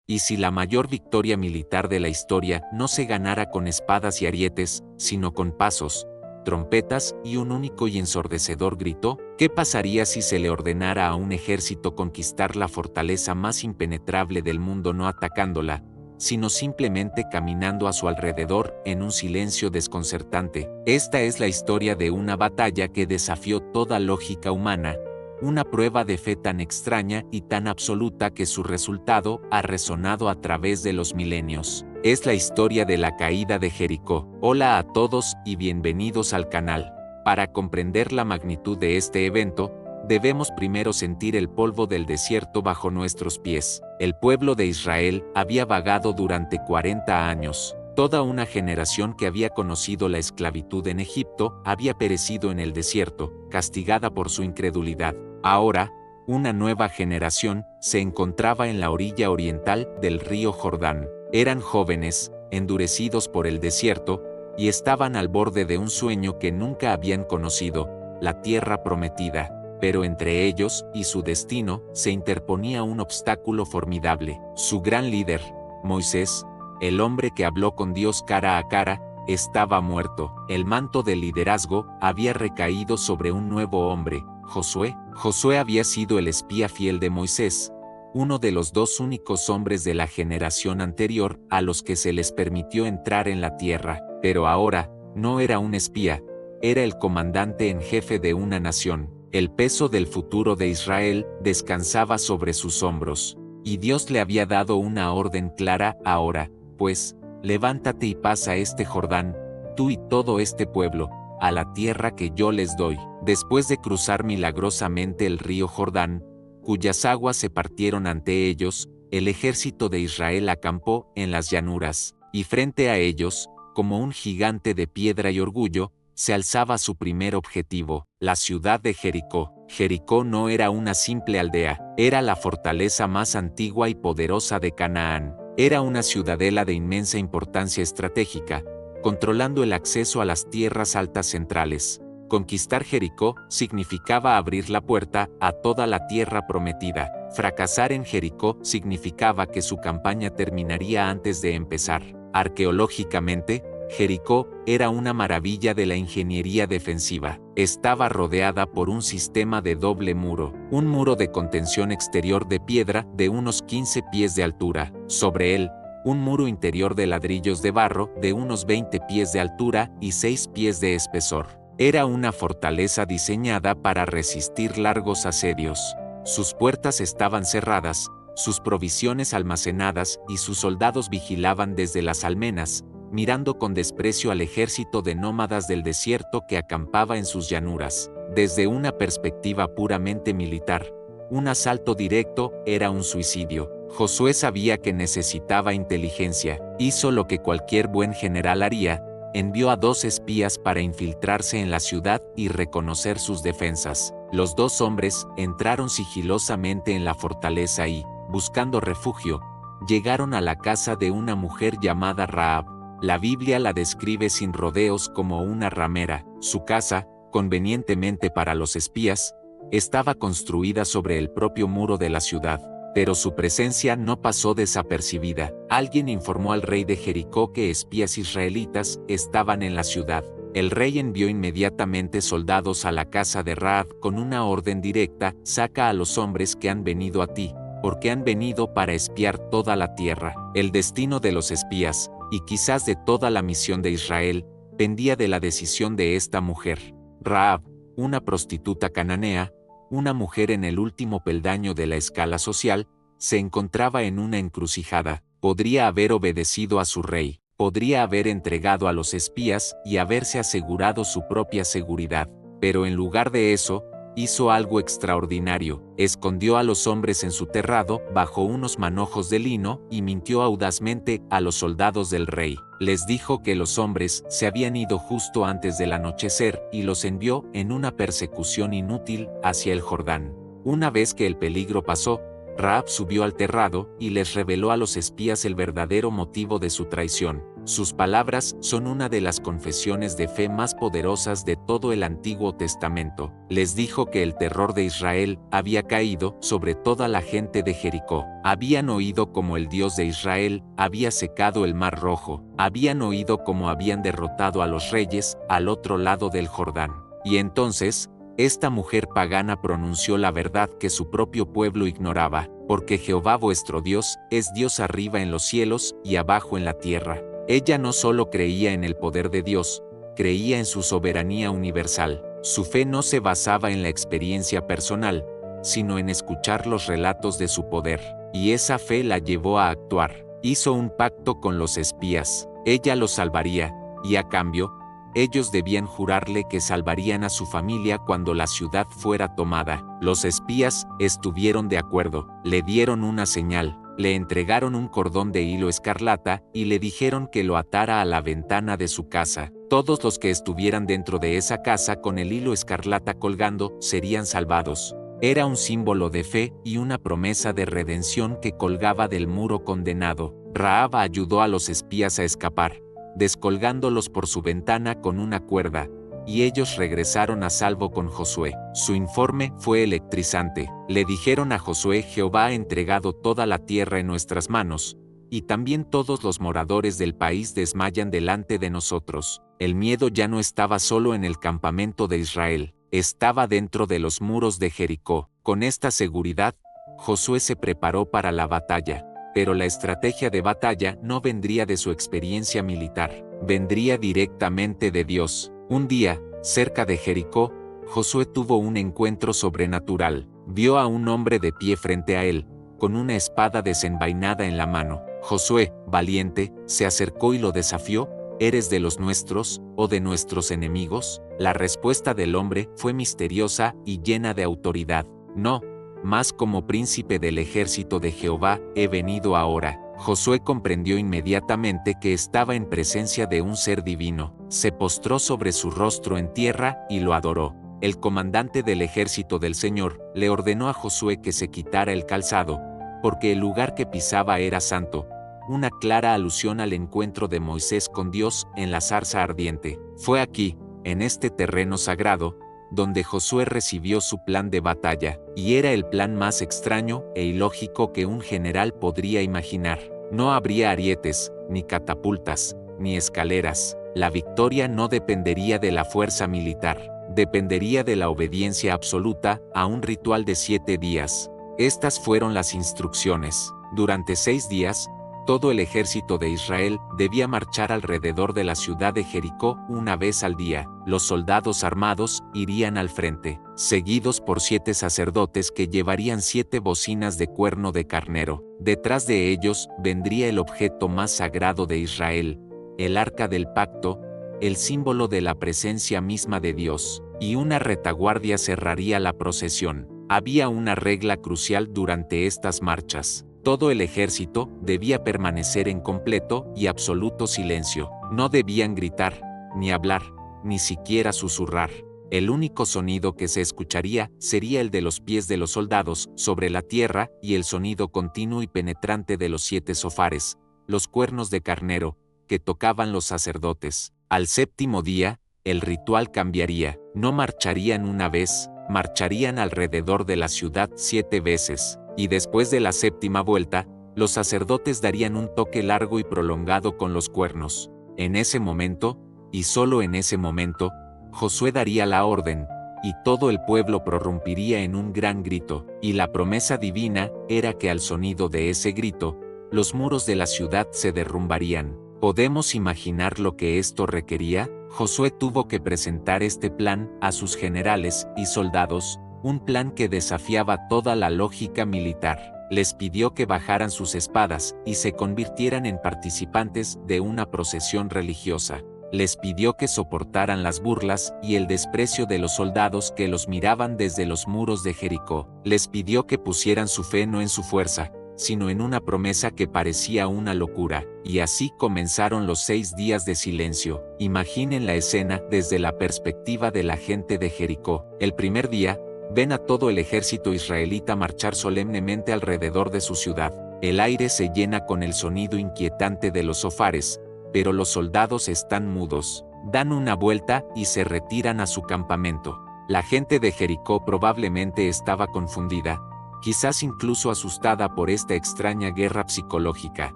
Y si la mayor victoria militar de la historia no se ganara con espadas y arietes, sino con pasos, trompetas y un único y ensordecedor grito, ¿qué pasaría si se le ordenara a un ejército conquistar la fortaleza más impenetrable del mundo no atacándola, sino simplemente caminando a su alrededor en un silencio desconcertante? Esta es la historia de una batalla que desafió toda lógica humana, una prueba de fe tan extraña y tan absoluta que su resultado ha resonado a través de los milenios. Es la historia de la caída de Jericó. Hola a todos y bienvenidos al canal. Para comprender la magnitud de este evento, debemos primero sentir el polvo del desierto bajo nuestros pies. El pueblo de Israel había vagado durante 40 años. Toda una generación que había conocido la esclavitud en Egipto había perecido en el desierto, castigada por su incredulidad. Ahora, una nueva generación se encontraba en la orilla oriental del río Jordán. Eran jóvenes, endurecidos por el desierto, y estaban al borde de un sueño que nunca habían conocido, la tierra prometida. Pero entre ellos y su destino se interponía un obstáculo formidable. Su gran líder, Moisés, el hombre que habló con Dios cara a cara, estaba muerto. El manto de liderazgo había recaído sobre un nuevo hombre, Josué. Josué había sido el espía fiel de Moisés, uno de los dos únicos hombres de la generación anterior a los que se les permitió entrar en la tierra. Pero ahora, no era un espía, era el comandante en jefe de una nación. El peso del futuro de Israel descansaba sobre sus hombros, y Dios le había dado una orden clara ahora, pues, levántate y pasa este Jordán, tú y todo este pueblo, a la tierra que yo les doy. Después de cruzar milagrosamente el río Jordán, cuyas aguas se partieron ante ellos, el ejército de Israel acampó en las llanuras, y frente a ellos, como un gigante de piedra y orgullo, se alzaba su primer objetivo, la ciudad de Jericó. Jericó no era una simple aldea, era la fortaleza más antigua y poderosa de Canaán. Era una ciudadela de inmensa importancia estratégica, controlando el acceso a las tierras altas centrales. Conquistar Jericó significaba abrir la puerta a toda la tierra prometida. Fracasar en Jericó significaba que su campaña terminaría antes de empezar. Arqueológicamente, Jericó era una maravilla de la ingeniería defensiva. Estaba rodeada por un sistema de doble muro, un muro de contención exterior de piedra de unos 15 pies de altura. Sobre él, un muro interior de ladrillos de barro de unos 20 pies de altura y 6 pies de espesor. Era una fortaleza diseñada para resistir largos asedios. Sus puertas estaban cerradas, sus provisiones almacenadas y sus soldados vigilaban desde las almenas, mirando con desprecio al ejército de nómadas del desierto que acampaba en sus llanuras. Desde una perspectiva puramente militar, un asalto directo era un suicidio. Josué sabía que necesitaba inteligencia, hizo lo que cualquier buen general haría, envió a 2 espías para infiltrarse en la ciudad y reconocer sus defensas. Los 2 hombres entraron sigilosamente en la fortaleza y, buscando refugio, llegaron a la casa de una mujer llamada Rahab. La Biblia la describe sin rodeos como una ramera. Su casa, convenientemente para los espías, estaba construida sobre el propio muro de la ciudad, pero su presencia no pasó desapercibida. Alguien informó al rey de Jericó que espías israelitas estaban en la ciudad. El rey envió inmediatamente soldados a la casa de Rahab con una orden directa: saca a los hombres que han venido a ti, porque han venido para espiar toda la tierra. El destino de los espías, y quizás de toda la misión de Israel, pendía de la decisión de esta mujer. Rahab, una prostituta cananea, una mujer en el último peldaño de la escala social, se encontraba en una encrucijada. Podría haber obedecido a su rey, podría haber entregado a los espías y haberse asegurado su propia seguridad, pero en lugar de eso, hizo algo extraordinario: escondió a los hombres en su terrado bajo unos manojos de lino y mintió audazmente a los soldados del rey. Les dijo que los hombres se habían ido justo antes del anochecer y los envió en una persecución inútil hacia el Jordán. Una vez que el peligro pasó, Rahab subió al terrado y les reveló a los espías el verdadero motivo de su traición. Sus palabras son una de las confesiones de fe más poderosas de todo el Antiguo Testamento. Les dijo que el terror de Israel había caído sobre toda la gente de Jericó. Habían oído cómo el Dios de Israel había secado el Mar Rojo. Habían oído cómo habían derrotado a los reyes al otro lado del Jordán. Y entonces, esta mujer pagana pronunció la verdad que su propio pueblo ignoraba, porque Jehová vuestro Dios es Dios arriba en los cielos y abajo en la tierra. Ella no solo creía en el poder de Dios, creía en su soberanía universal. Su fe no se basaba en la experiencia personal, sino en escuchar los relatos de su poder, y esa fe la llevó a actuar. Hizo un pacto con los espías. Ella los salvaría, y a cambio, ellos debían jurarle que salvarían a su familia cuando la ciudad fuera tomada. Los espías estuvieron de acuerdo, le dieron una señal, le entregaron un cordón de hilo escarlata y le dijeron que lo atara a la ventana de su casa. Todos los que estuvieran dentro de esa casa con el hilo escarlata colgando serían salvados. Era un símbolo de fe y una promesa de redención que colgaba del muro condenado. Rahab ayudó a los espías a escapar, descolgándolos por su ventana con una cuerda, y ellos regresaron a salvo con Josué. Su informe fue electrizante. Le dijeron a Josué: Jehová ha entregado toda la tierra en nuestras manos, y también todos los moradores del país desmayan delante de nosotros. El miedo ya no estaba solo en el campamento de Israel, estaba dentro de los muros de Jericó. Con esta seguridad, Josué se preparó para la batalla. Pero la estrategia de batalla no vendría de su experiencia militar, vendría directamente de Dios. Un día, cerca de Jericó, Josué tuvo un encuentro sobrenatural. Vio a un hombre de pie frente a él, con una espada desenvainada en la mano. Josué, valiente, se acercó y lo desafió: ¿eres de los nuestros, o de nuestros enemigos? La respuesta del hombre fue misteriosa y llena de autoridad: no, mas como príncipe del ejército de Jehová he venido ahora. Josué comprendió inmediatamente que estaba en presencia de un ser divino. Se postró sobre su rostro en tierra y lo adoró. El comandante del ejército del Señor le ordenó a Josué que se quitara el calzado, porque el lugar que pisaba era santo, una clara alusión al encuentro de Moisés con Dios en la zarza ardiente. Fue aquí, en este terreno sagrado, donde Josué recibió su plan de batalla, y era el plan más extraño e ilógico que un general podría imaginar. No habría arietes, ni catapultas, ni escaleras. La victoria no dependería de la fuerza militar, dependería de la obediencia absoluta a un ritual de 7 días. Estas fueron las instrucciones. Durante 6 días, todo el ejército de Israel debía marchar alrededor de la ciudad de Jericó una vez al día. Los soldados armados irían al frente, seguidos por 7 sacerdotes que llevarían 7 bocinas de cuerno de carnero. Detrás de ellos vendría el objeto más sagrado de Israel, el arca del pacto, el símbolo de la presencia misma de Dios, y una retaguardia cerraría la procesión. Había una regla crucial durante estas marchas. Todo el ejército debía permanecer en completo y absoluto silencio. No debían gritar, ni hablar, ni siquiera susurrar. El único sonido que se escucharía sería el de los pies de los soldados sobre la tierra y el sonido continuo y penetrante de los 7 sofares, los cuernos de carnero, que tocaban los sacerdotes. Al 7º día, el ritual cambiaría. No marcharían una vez, marcharían alrededor de la ciudad 7 veces. Y después de la 7ª vuelta, los sacerdotes darían un toque largo y prolongado con los cuernos. En ese momento, y solo en ese momento, Josué daría la orden, y todo el pueblo prorrumpiría en un gran grito, y la promesa divina era que al sonido de ese grito, los muros de la ciudad se derrumbarían. ¿Podemos imaginar lo que esto requería? Josué tuvo que presentar este plan a sus generales y soldados, un plan que desafiaba toda la lógica militar. Les pidió que bajaran sus espadas y se convirtieran en participantes de una procesión religiosa. Les pidió que soportaran las burlas y el desprecio de los soldados que los miraban desde los muros de Jericó. Les pidió que pusieran su fe no en su fuerza, sino en una promesa que parecía una locura. Y así comenzaron los 6 días de silencio. Imaginen la escena desde la perspectiva de la gente de Jericó. El primer día, ven a todo el ejército israelita marchar solemnemente alrededor de su ciudad. El aire se llena con el sonido inquietante de los sofares, pero los soldados están mudos, dan una vuelta y se retiran a su campamento. La gente de Jericó probablemente estaba confundida, quizás incluso asustada por esta extraña guerra psicológica.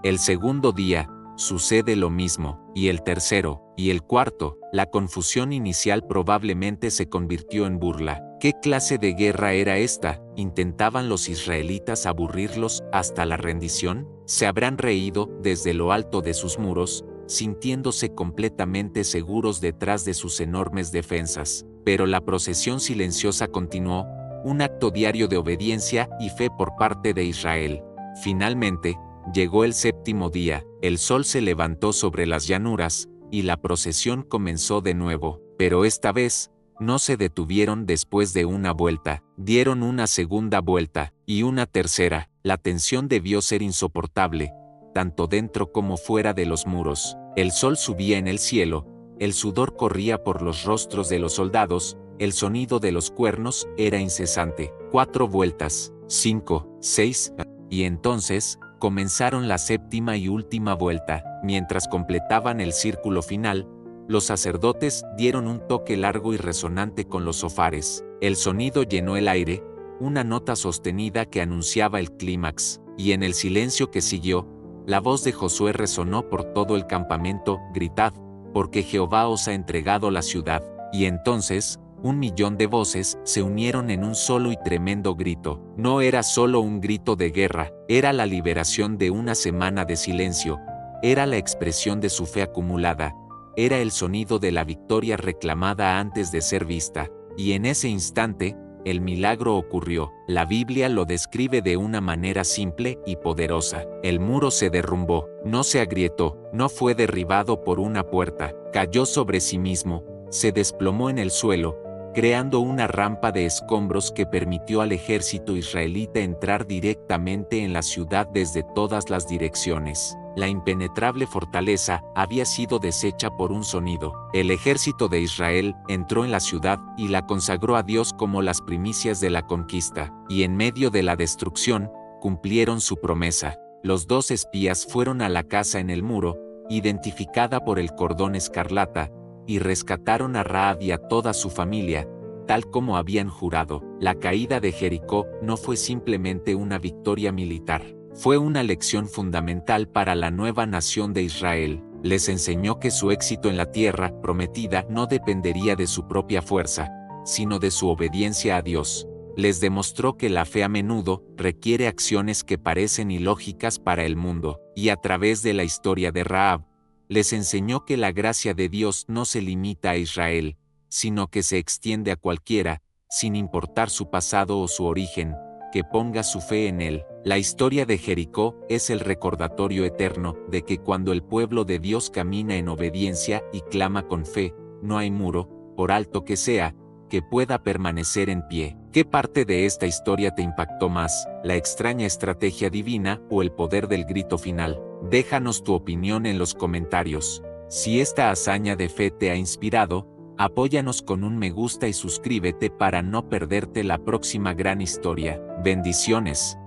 El segundo día, sucede lo mismo, y el tercero, y el cuarto. La confusión inicial probablemente se convirtió en burla. ¿Qué clase de guerra era esta? ¿Intentaban los israelitas aburrirlos hasta la rendición? ¿Se habrán reído desde lo alto de sus muros, sintiéndose completamente seguros detrás de sus enormes defensas? Pero la procesión silenciosa continuó, un acto diario de obediencia y fe por parte de Israel. Finalmente, llegó el séptimo día, el sol se levantó sobre las llanuras, y la procesión comenzó de nuevo, pero esta vez, no se detuvieron después de una vuelta, dieron una segunda vuelta, y una tercera. La tensión debió ser insoportable, tanto dentro como fuera de los muros. El sol subía en el cielo, el sudor corría por los rostros de los soldados, el sonido de los cuernos era incesante. 4 vueltas, 5, 6, y entonces, comenzaron la séptima y última vuelta. Mientras completaban el círculo final, los sacerdotes dieron un toque largo y resonante con los sofares. El sonido llenó el aire, una nota sostenida que anunciaba el clímax, y en el silencio que siguió, la voz de Josué resonó por todo el campamento: gritad, porque Jehová os ha entregado la ciudad. Y entonces, 1.000.000 de voces se unieron en un solo y tremendo grito. No era solo un grito de guerra, era la liberación de una semana de silencio, era la expresión de su fe acumulada, era el sonido de la victoria reclamada antes de ser vista. Y en ese instante, el milagro ocurrió. La Biblia lo describe de una manera simple y poderosa. El muro se derrumbó, no se agrietó, no fue derribado por una puerta, cayó sobre sí mismo, se desplomó en el suelo, creando una rampa de escombros que permitió al ejército israelita entrar directamente en la ciudad desde todas las direcciones. La impenetrable fortaleza había sido deshecha por un sonido. El ejército de Israel entró en la ciudad y la consagró a Dios como las primicias de la conquista, y en medio de la destrucción, cumplieron su promesa. Los 2 espías fueron a la casa en el muro, identificada por el cordón escarlata, y rescataron a Rahab y a toda su familia, tal como habían jurado. La caída de Jericó no fue simplemente una victoria militar, fue una lección fundamental para la nueva nación de Israel. Les enseñó que su éxito en la tierra prometida no dependería de su propia fuerza, sino de su obediencia a Dios. Les demostró que la fe a menudo requiere acciones que parecen ilógicas para el mundo, y a través de la historia de Rahab, les enseñó que la gracia de Dios no se limita a Israel, sino que se extiende a cualquiera, sin importar su pasado o su origen, que ponga su fe en él. La historia de Jericó es el recordatorio eterno de que cuando el pueblo de Dios camina en obediencia y clama con fe, no hay muro, por alto que sea, que pueda permanecer en pie. ¿Qué parte de esta historia te impactó más, la extraña estrategia divina o el poder del grito final? Déjanos tu opinión en los comentarios. Si esta hazaña de fe te ha inspirado, apóyanos con un me gusta y suscríbete para no perderte la próxima gran historia. Bendiciones.